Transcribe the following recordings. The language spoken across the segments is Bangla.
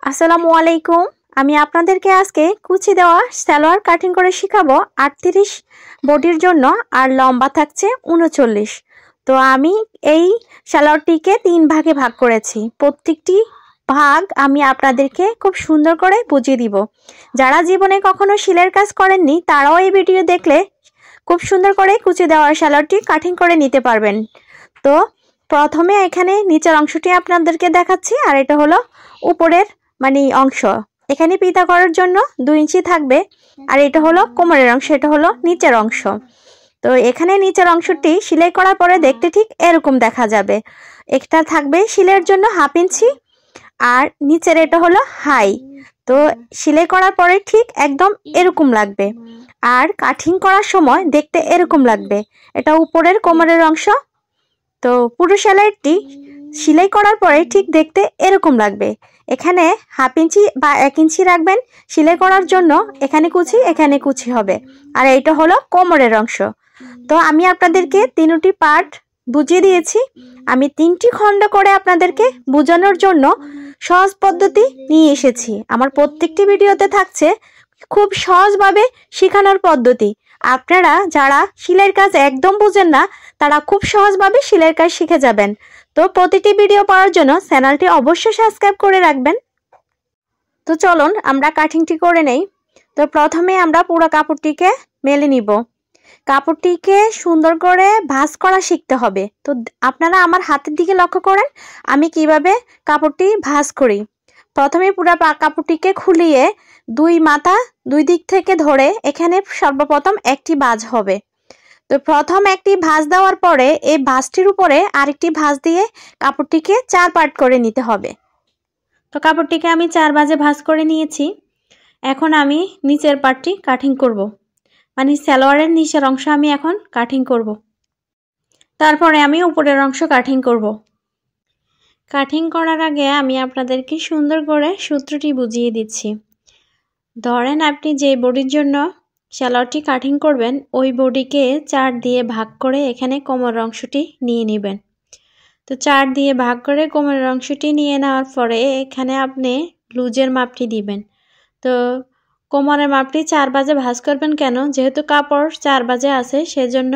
আসসালামু আলাইকুম। আমি আপনাদেরকে আজকে কুচি দেওয়া সালোয়ার কাটিং করে শিখাবো 38 বডির জন্য, আর লম্বা থাকছে 39। তো আমি এই সালোয়ারটিকে 3 ভাগে ভাগ করেছি। প্রত্যেকটি ভাগ আমি আপনাদেরকে খুব সুন্দর করে বুঝিয়ে দিব। যারা জীবনে কখনো সেলাইয়ের কাজ করেননি তারাও এই ভিডিও দেখলে খুব সুন্দর করে কুচি দেওয়া সালোয়ারটি কাটিং করে নিতে পারবেন। তো প্রথমে এখানে নিচের অংশটি আপনাদেরকে দেখাচ্ছি, আর এটা হলো উপরের অংশ। এখানে পিতা করার জন্য 2 ইঞ্চি থাকবে, আর এটা হলো কোমরের অংশ, এটা হলো নিচের অংশ। তো এখানে নিচের অংশটি সেলাই করার পরে দেখতে ঠিক এরকম দেখা যাবে। একটা থাকবে সেলাইয়ের জন্য 1/2 ইঞ্চি, আর নিচের এটা হলো হাই। তো সেলাই করার পরে ঠিক একদম এরকম লাগবে, আর কাটিং করার সময় দেখতে এরকম লাগবে। এটা উপরের কোমরের অংশ। তো পুরো সেলাইটি সেলাই করার পরে ঠিক দেখতে এরকম লাগবে। এখানে 1/2 ইঞ্চি বা 1 ইঞ্চি রাখবেন সেলাই করার জন্য। এখানে কুচি হবে, আর এইটা হলো কোমরের অংশ। তো আমি আপনাদেরকে 3টি পার্ট বুঝিয়ে দিয়েছি। আমি 3টি খণ্ড করে আপনাদেরকে বোঝানোর জন্য সহজ পদ্ধতি নিয়ে এসেছি। আমার প্রত্যেকটি ভিডিওতে থাকছে খুব সহজভাবে শেখানোর পদ্ধতি। আপনারা যারা সেলাইয়ের কাজ একদম বুঝেন না তারা খুব সহজভাবে সেলাইয়ের কাজ শিখে যাবেন। তো প্রতিটি ভিডিও পাওয়ার জন্য চ্যানেলটি অবশ্যই সাবস্ক্রাইব করে রাখবেন। তো চলুন আমরা কাটিংটি করে নেই। তো প্রথমে আমরা পুরো কাপড়টিকে মেলে নিব। কাপড়টিকে সুন্দর করে ভাঁজ করা শিখতে হবে। তো আপনারা আমার হাতের দিকে লক্ষ্য করেন আমি কিভাবে কাপড়টি ভাঁজ করি। প্রথমে পুরো কাপড়টিকে খুলিয়ে 2 মাথা 2 দিক থেকে ধরে এখানে সর্বপ্রথম একটি ভাঁজ হবে। তো প্রথম একটি ভাঁজ দেওয়ার পরে এই ভাঁজটির উপরে আরেকটি ভাঁজ দিয়ে কাপড়টিকে 4 পার্ট করে নিতে হবে। তো কাপড়টিকে আমি 4 ভাঁজে ভাঁজ করে নিয়েছি। এখন আমি নিচের পার্টটি কাটিং করব, সালোয়ারের নিচের অংশ আমি এখন কাটিং করব। তারপরে আমি উপরের অংশ কাটিং করব। কাটিং করার আগে আমি আপনাদেরকে সুন্দর করে সূত্রটি বুঝিয়ে দিচ্ছি। ধরেন আপনি যে বডির জন্য সালোয়ারটি কাটিং করবেন ওই বডিকে 4 দিয়ে ভাগ করে এখানে কোমরের অংশটি নিয়ে নেবেন। তো 4 দিয়ে ভাগ করে কোমরের অংশটি নিয়ে নেওয়ার পরে এখানে আপনি লুজের মাপটি দিবেন। তো কোমরের মাপটি 4 ভাঁজে ভাঁজ করবেন কেন? যেহেতু কাপড় 4 ভাঁজে আছে সেজন্য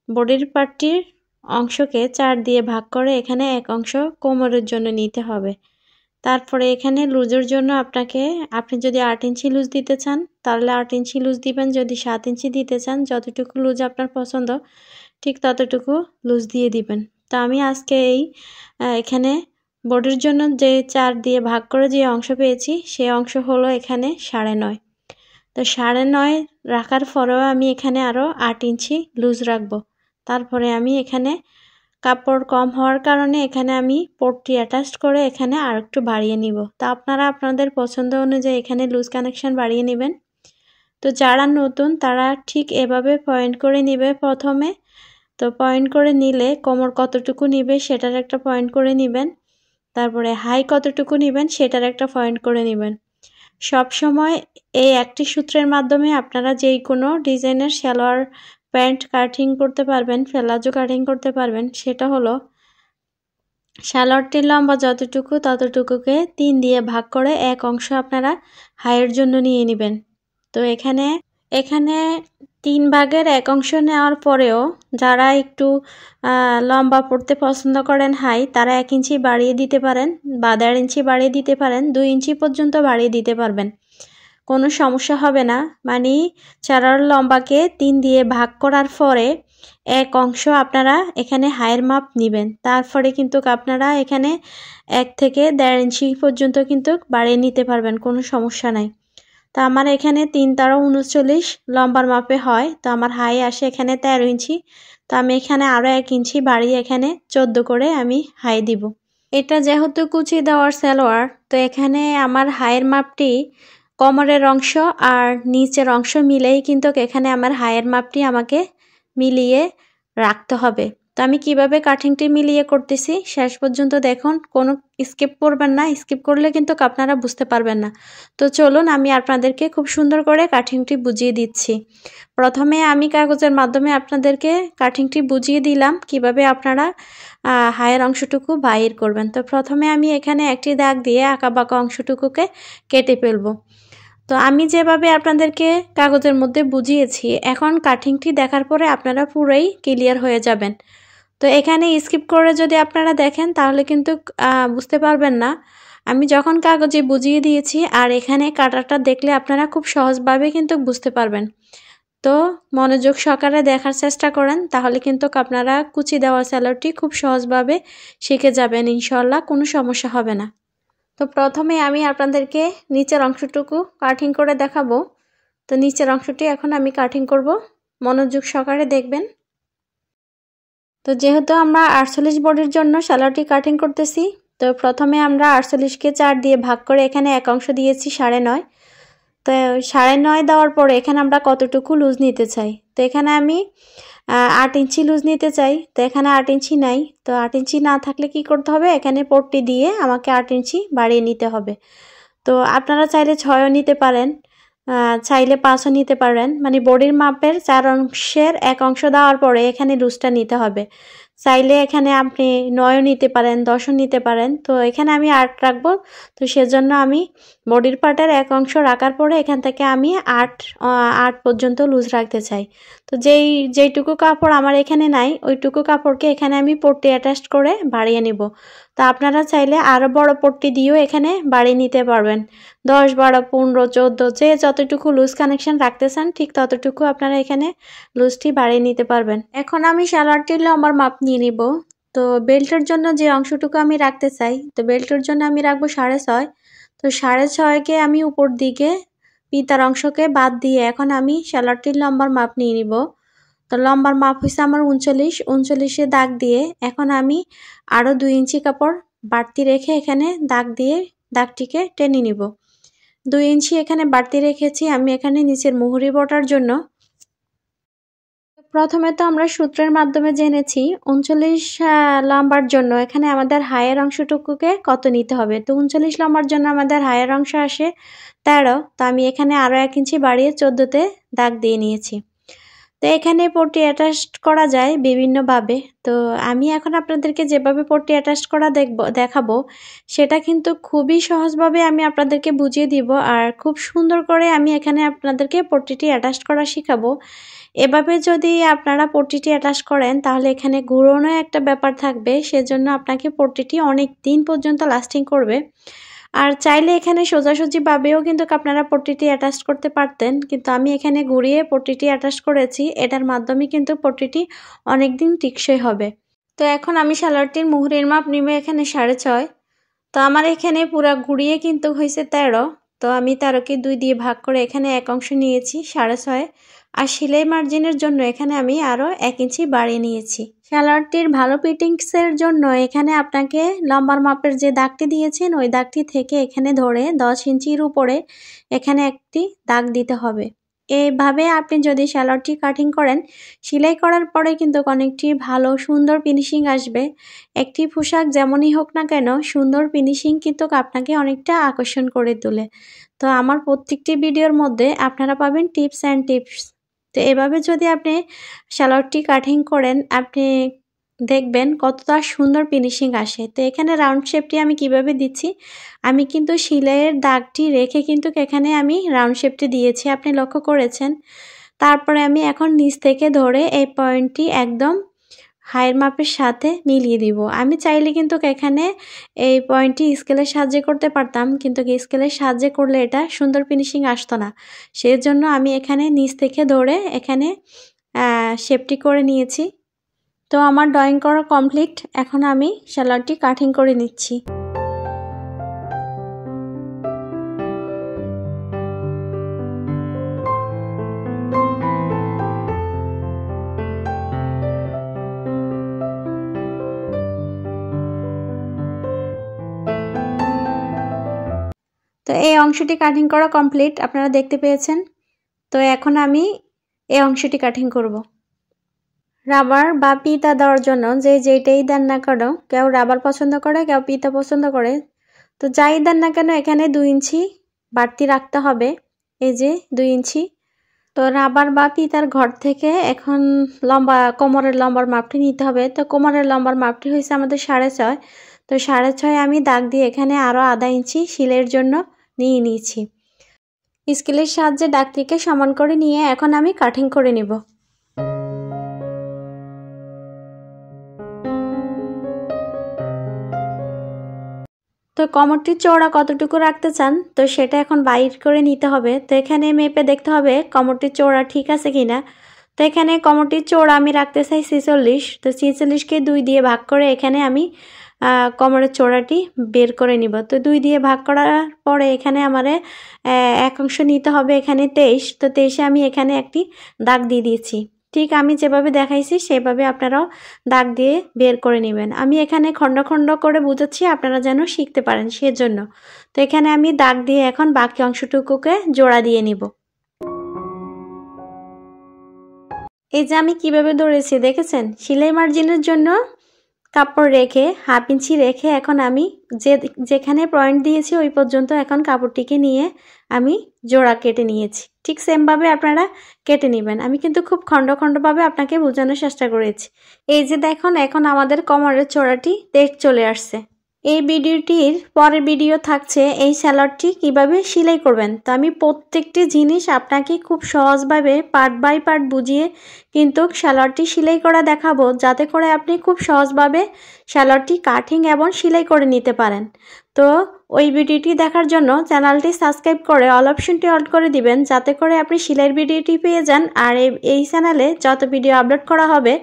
বডির পার্টটির অংশকে 4 দিয়ে ভাগ করে এখানে 1 অংশ কোমরের জন্য নিতে হবে। তারপরে এখানে লুজের জন্য আপনি যদি 8 ইঞ্চি লুজ দিতে চান তাহলে 8 ইঞ্চি লুজ দিবেন। যদি 7 ইঞ্চি দিতে চান যতটুকু লুজ আপনার পছন্দ ঠিক ততটুকু লুজ দিয়ে দিবেন। তো আমি আজকে এখানে বডির জন্য যে 4 দিয়ে ভাগ করে যে অংশ পেয়েছি সেই অংশ হলো এখানে 9.5। তো 9.5 রাখার পরেও আমি এখানে আরও 8 ইঞ্চি লুজ রাখবো। তারপরে আমি এখানে কাপড় কম হওয়ার কারণে এখানে আমি পট্টি অ্যাটাচ করে এখানে আর একটু বাড়িয়ে নিব। তা আপনারা আপনাদের পছন্দ অনুযায়ী এখানে লুজ কানেকশন বাড়িয়ে নেবেন। তো যারা নতুন তারা ঠিক এভাবে পয়েন্ট করে নেবে প্রথমে। তো পয়েন্ট করে নিলে কোমর কতটুকু নিবে সেটার একটা পয়েন্ট করে নেবেন। তারপরে হাই কতটুকু নেবেন সেটার একটা পয়েন্ট করে নেবেন। সব সময় এই একটি সূত্রের মাধ্যমে আপনারা যেই কোনো ডিজাইনের সালোয়ার প্যান্ট কাটিং করতে পারবেন, প্লাজো কাটিং করতে পারবেন। সেটা হলো সালোয়ারটির লম্বা যতটুকু ততটুকুকে 3 দিয়ে ভাগ করে 1 অংশ আপনারা হাইয়ের জন্য নিয়ে নেবেন। তো এখানে 3 ভাগের 1 অংশ নেওয়ার পরেও যারা একটু লম্বা পড়তে পছন্দ করেন হাই তারা 1 ইঞ্চি বাড়িয়ে দিতে পারেন বা 1.5 ইঞ্চি বাড়িয়ে দিতে পারেন, 2 ইঞ্চি পর্যন্ত বাড়িয়ে দিতে পারবেন, কোনো সমস্যা হবে না। চারার লম্বাকে 3 দিয়ে ভাগ করার পরে 1 অংশ আপনারা এখানে হাইয়ের মাপ নেবেন। তারপরে কিন্তু আপনারা এখানে 1 থেকে 1.5 ইঞ্চি পর্যন্ত কিন্তু বাড়িয়ে নিতে পারবেন, কোনো সমস্যা নাই। তো আমার এখানে 3 তারা 39 লম্বার মাপে হয়। তো আমার হাই আসে এখানে 13 ইঞ্চি। তো আমি এখানে আরও 1 ইঞ্চি বাড়িয়ে এখানে 14 করে আমি হাই দিব। এটা যেহেতু কুচি দেওয়ার সালোয়ার তো এখানে আমার হাইয়ের মাপটি কোমরের অংশ আর নিচের অংশ মিলেই কিন্তু এখানে আমার হাইয়ের মাপটি আমাকে মিলিয়ে রাখতে হবে। তো আমি কিভাবে কাটিংটি মিলিয়ে করতেছি শেষ পর্যন্ত দেখুন, কোনো স্কিপ করবেন না, স্কিপ করলে কিন্তু আপনারা বুঝতে পারবেন না। তো চলুন আমি আপনাদেরকে খুব সুন্দর করে কাটিংটি বুঝিয়ে দিচ্ছি। প্রথমে আমি কাগজের মাধ্যমে আপনাদেরকে কাটিংটি বুঝিয়ে দিলাম কিভাবে আপনারা হায়ের অংশটুকু বাইর করবেন। তো প্রথমে আমি এখানে একটি দাগ দিয়ে আঁকাবাঁকা অংশটুকুকে কেটে ফেলবো। তো আমি যেভাবে আপনাদেরকে কাগজের মধ্যে বুঝিয়েছি, এখন কাটিংটি দেখার পরে আপনারা পুরোই ক্লিয়ার হয়ে যাবেন। তো এখানে স্কিপ করে যদি আপনারা দেখেন তাহলে কিন্তু বুঝতে পারবেন না। আমি যখন কাগজে বুঝিয়ে দিয়েছি আর এখানে কাটারটা দেখলে আপনারা খুব সহজভাবে কিন্তু বুঝতে পারবেন। তো মনোযোগ সহকারে দেখার চেষ্টা করেন, তাহলে কিন্তু আপনারা কুচি দেওয়া সেলাইটি খুব সহজভাবে শিখে যাবেন ইনশাআল্লাহ, কোনো সমস্যা হবে না। তো প্রথমে আমি আপনাদেরকে নিচের অংশটুকু কাটিং করে দেখাবো। তো নিচের অংশটি এখন আমি কাটিং করব, মনোযোগ সহকারে দেখবেন। তো যেহেতু আমরা 48 বডির জন্য সেলাইটি কাটিং করতেছি, তো প্রথমে আমরা 48কে 4 দিয়ে ভাগ করে এখানে এক অংশ দিয়েছি 9.5। তো 9.5 দেওয়ার পরে এখানে আমরা কতটুকু লুজ নিতে চাই, তো এখানে আমি 8 ইঞ্চি লুজ নিতে চাই। তো এখানে 8 ইঞ্চি নাই, তো 8 ইঞ্চি না থাকলে কি করতে হবে, এখানে পট্টি দিয়ে আমাকে 8 ইঞ্চি বাড়িয়ে নিতে হবে। তো আপনারা চাইলে 6ও নিতে পারেন, চাইলে 5ও নিতে পারেন, মানে বডির মাপের 4 অংশের 1 অংশ দেওয়ার পরে এখানে লুজটা নিতে হবে। চাইলে এখানে আপনি 9ও নিতে পারেন, 10ও নিতে পারেন। তো এখানে আমি 8 রাখবো। তো সেজন্য আমি বডির পার্টের 1 অংশ রাখার পরে এখান থেকে আমি 8 পর্যন্ত লুজ রাখতে চাই। তো যেইটুকু কাপড় আমার এখানে নাই, ওইটুকু কাপড়কে এখানে আমি পট্টি অ্যাটাচ করে বাড়িয়ে নিব। তো আপনারা চাইলে আরও বড় পট্টি দিয়েও এখানে বাড়িয়ে নিতে পারবেন। 10, 12, 15, 14 যে যতটুকু লুজ কানেকশন রাখতে চান ঠিক ততটুকু আপনারা এখানে লুজটি বাড়িয়ে নিতে পারবেন। এখন আমি সালোয়ারটির লম্বার মাপ নিয়ে নিব। তো বেল্টের জন্য যে অংশটুকু আমি রাখতে চাই, তো বেল্টের জন্য আমি রাখবো 6.5। তো 6.5কে আমি উপর দিকে পিতার অংশকে বাদ দিয়ে এখন আমি সালোয়ারটির লম্বার মাপ নিয়ে নিব। তো লম্বার মাপ হয়েছে আমার 39 দাগ দিয়ে এখন আমি আরও 2 ইঞ্চি কাপড় বাড়তি রেখে এখানে দাগ দিয়ে দাগটিকে টেনে নিব। 2 ইঞ্চি এখানে বাড়তি রেখেছি আমি এখানে নিচের মুহুরি বটার জন্য। প্রথমে তো আমরা সূত্রের মাধ্যমে জেনেছি 39 লম্বার জন্য এখানে আমাদের হায়ের অংশটুকুকে কত নিতে হবে। তো 39 লম্বার জন্য আমাদের হায়ের অংশ আসে 13। তো আমি এখানে আরও 1 ইঞ্চি বাড়িয়ে 14তে দাগ দিয়ে নিয়েছি। তো এখানে পট্টি অ্যাটাচ করা যায় বিভিন্নভাবে। তো আমি এখন আপনাদেরকে যেভাবে পট্টি অ্যাটাচ করা দেখাবো সেটা কিন্তু খুবই সহজভাবে আমি আপনাদেরকে বুঝিয়ে দিব, আর খুব সুন্দর করে আমি এখানে আপনাদেরকে পট্টিটি অ্যাটাচ করা শেখাবো। এভাবে যদি আপনারা পট্টিটি অ্যাটাচ করেন তাহলে এখানে ঘুরানো একটা ব্যাপার থাকবে, সেজন্য আপনাকে পট্টিটি অনেক দিন পর্যন্ত লাস্টিং করবে। আর চাইলে এখানে সোজাসুজিভাবেও কিন্তু আপনারা পট্টিটি অ্যাটাচ করতে পারতেন, কিন্তু আমি এখানে ঘুরিয়ে পট্টিটি অ্যাটাচ করেছি, এটার মাধ্যমে কিন্তু পট্টিটি অনেক দিন টিকসই হবে। তো এখন আমি সালোয়ারটির মুহুরির মাপ নিবে এখানে 6.5। তো আমার এখানে পুরা ঘুরিয়ে কিন্তু হয়েছে 13। তো আমি 13কে 2 দিয়ে ভাগ করে এখানে 1 অংশ নিয়েছি 6.5। আর সেলাই মার্জিনের জন্য এখানে আমি আরও 1 ইঞ্চি বাড়িয়ে নিয়েছি। সালোয়ারটির ভালো ফিটিংসের জন্য এখানে আপনাকে লম্বার মাপের যে দাগটি দিয়েছেন ওই দাগটি থেকে এখানে ধরে 10 ইঞ্চির উপরে এখানে একটি দাগ দিতে হবে। এইভাবে আপনি যদি সালোয়ারটি কাটিং করেন, সেলাই করার পরে কিন্তু অনেকটি ভালো সুন্দর ফিনিশিং আসবে। একটি পোশাক যেমনই হোক না কেন সুন্দর ফিনিশিং কিন্তু আপনাকে অনেকটা আকর্ষণ করে তোলে। তো আমার প্রত্যেকটি ভিডিওর মধ্যে আপনারা পাবেন টিপস অ্যান্ড টিপস। তো এভাবে যদি আপনি সালোয়ারটি কাটিং করেন আপনি দেখবেন কতটা সুন্দর ফিনিশিং আসে। তো এখানে রাউন্ড শেপটি আমি কিভাবে দিচ্ছি, আমি কিন্তু সেলাইয়ের দাগটি রেখে কিন্তু এখানে আমি রাউন্ড শেপটি দিয়েছি, আপনি লক্ষ্য করেছেন। তারপরে আমি এখন নিচ থেকে ধরে এই পয়েন্টটি একদম হায়ের মাপের সাথে মিলিয়ে দিব। আমি চাইলে কিন্তু এখানে এই পয়েন্টটি স্কেলের সাহায্যে করতে পারতাম, কিন্তু স্কেলের সাহায্যে করলে এটা সুন্দর ফিনিশিং আসতো না। সেজন্য আমি এখানে নিচ থেকে ধরে এখানে শেপটি করে নিয়েছি। তো আমার ড্রয়িং করা কমপ্লিট, এখন আমি সালোয়ারটি কাটিং করে নিচ্ছি। তো এই অংশটি কাটিং করা কমপ্লিট, আপনারা দেখতে পেয়েছেন। তো এখন আমি এই অংশটি কাটিং করব। রাবার বা পিতা দেওয়ার জন্য যে যেটাই দেন না কেন, কেউ রাবার পছন্দ করে, কেউ পিতা পছন্দ করে, তো যাই দেন না কেন এখানে 2 ইঞ্চি বাড়তি রাখতে হবে। এই যে 2 ইঞ্চি। তো রাবার বা পিতার ঘর থেকে এখন কোমরের লম্বার মাপটি নিতে হবে। তো কোমরের লম্বার মাপটি হয়েছে আমাদের 6.5। তো 6.5 আমি দাগ দিয়ে এখানে আরও আধা ইঞ্চি সেলাইয়ের জন্য নিয়ে নিয়েছি। স্কেলের সাহায্যে দাগটিকে সমান করে নিয়ে এখন আমি কাটিং করে নেব। তো কোমরটির চওড়া কতটুকু রাখতে চান, তো সেটা এখন বাইর করে নিতে হবে। তো এখানে মেপে দেখতে হবে কোমরটির চওড়া ঠিক আছে কিনা। তো এখানে কোমরটির চওড়া আমি রাখতে চাই 46। তো 46কে 2 দিয়ে ভাগ করে এখানে আমি কোমরের চওড়াটি বের করে নিব। তো 2 দিয়ে ভাগ করার পরে এখানে আমারে এক অংশ নিতে হবে, এখানে 23। তো 23-এ আমি এখানে একটি দাগ দিয়ে দিয়েছি। ঠিক আমি যেভাবে দেখাইছি সেভাবে আপনারাও দাগ দিয়ে বের করে নেবেন। আমি এখানে খণ্ড খণ্ড করে বুঝাচ্ছি আপনারা যেন শিখতে পারেন সেজন্য। তো এখানে আমি দাগ দিয়ে এখন বাকি অংশটুকুকে জোড়া দিয়ে নিব। এই যে আমি কিভাবে ধরেছি দেখেছেন, সেলাই মার্জিনের জন্য কাপড় রেখে 1/2 ইঞ্চি রেখে এখন আমি যেখানে পয়েন্ট দিয়েছি ওই পর্যন্ত এখন কাপড়টিকে নিয়ে আমি জোড়া কেটে নিয়েছি। ঠিক সেমভাবে আপনারা কেটে নেবেন। আমি কিন্তু খুব খণ্ড খণ্ডভাবে আপনাকে বোঝানোর চেষ্টা করেছি। এই যে দেখুন এখন আমাদের কোমরের চওড়াটি চলে আসছে। এই ভিডিওটির পরের ভিডিও থাকছে এই সালোয়ারটি কিভাবে সেলাই করবেন। তো আমি প্রত্যেকটি জিনিস আপনাকে খুব সহজভাবে পার্ট বাই পার্ট বুঝিয়ে কিন্তু সালোয়ারটি সেলাই করা দেখাবো, যাতে করে আপনি খুব সহজভাবে সালোয়ারটি কাটিং এবং সেলাই করে নিতে পারেন। তো ওই ভিডিওটি দেখার জন্য চ্যানেলটি সাবস্ক্রাইব করে অল অপশনটি অন করে দিবেন, যাতে করে আপনি সেলাইয়ের ভিডিওটি পেয়ে যান। আর এই চ্যানেলে যত ভিডিও আপলোড করা হবে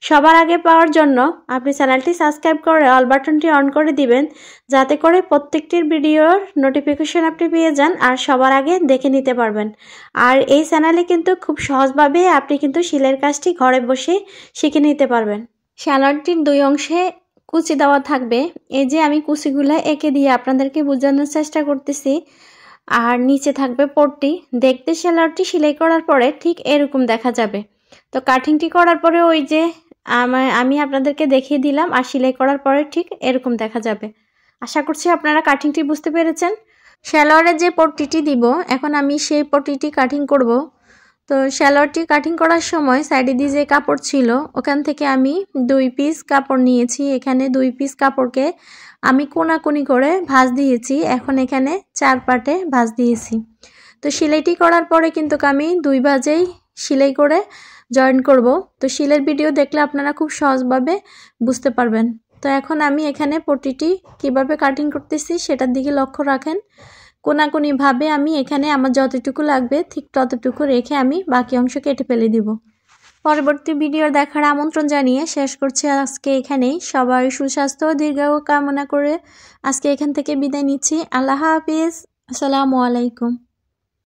সবার আগে পাওয়ার জন্য আপনি চ্যানেলটি সাবস্ক্রাইব করে অল বাটনটি অন করে দিবেন, যাতে করে প্রত্যেকটির ভিডিওর নোটিফিকেশন আপনি পেয়ে যান আর সবার আগে দেখে নিতে পারবেন। আর এই চ্যানেলে কিন্তু খুব সহজভাবে আপনি কিন্তু সেলাইয়ের কাজটি ঘরে বসে শিখে নিতে পারবেন। সালোয়ারটির 2 অংশে কুচি দেওয়া থাকবে। এই যে আমি কুচিগুলো এঁকে দিয়ে আপনাদেরকে বোঝানোর চেষ্টা করতেছি। আর নিচে থাকবে পট্টি। দেখতে সালোয়ারটি সেলাই করার পরে ঠিক এরকম দেখা যাবে। তো কাটিংটি করার পরে ওই যে আমি আপনাদেরকে দেখিয়ে দিলাম, আর সেলাই করার পরে ঠিক এরকম দেখা যাবে। আশা করছি আপনারা কাটিংটি বুঝতে পেরেছেন। সালোয়ারে যে পট্টিটি দিব এখন আমি সেই পট্টিটি কাটিং করব। তো সালোয়ারটি কাটিং করার সময় সাইডে দিয়ে যে কাপড় ছিল ওখান থেকে আমি 2 পিস কাপড় নিয়েছি। এখানে 2 পিস কাপড়কে আমি কোনাকুনি করে ভাঁজ দিয়েছি। এখন এখানে 4 পার্টে ভাঁজ দিয়েছি। তো সেলাইটি করার পরে কিন্তু আমি 2 ভাঁজেই সেলাই করে জয়েন করব। তো সেলাইয়ের ভিডিও দেখলে আপনারা খুব সহজভাবে বুঝতে পারবেন। তো এখন আমি এখানে পট্টিটি কিভাবে কাটিং করতেছি সেটার দিকে লক্ষ্য রাখেন। কোনাকুনিভাবে আমি এখানে আমার যতটুকু লাগবে ঠিক ততটুকু রেখে আমি বাকি অংশ কেটে ফেলে দিব। পরবর্তী ভিডিও দেখার আমন্ত্রণ জানিয়ে শেষ করছি আজকে এখানেই। সবার সুস্বাস্থ্য ও দীর্ঘায়ু কামনা করে আজকে এখান থেকে বিদায় নিচ্ছি। আল্লাহ হাফিজ। আসসালামু আলাইকুম।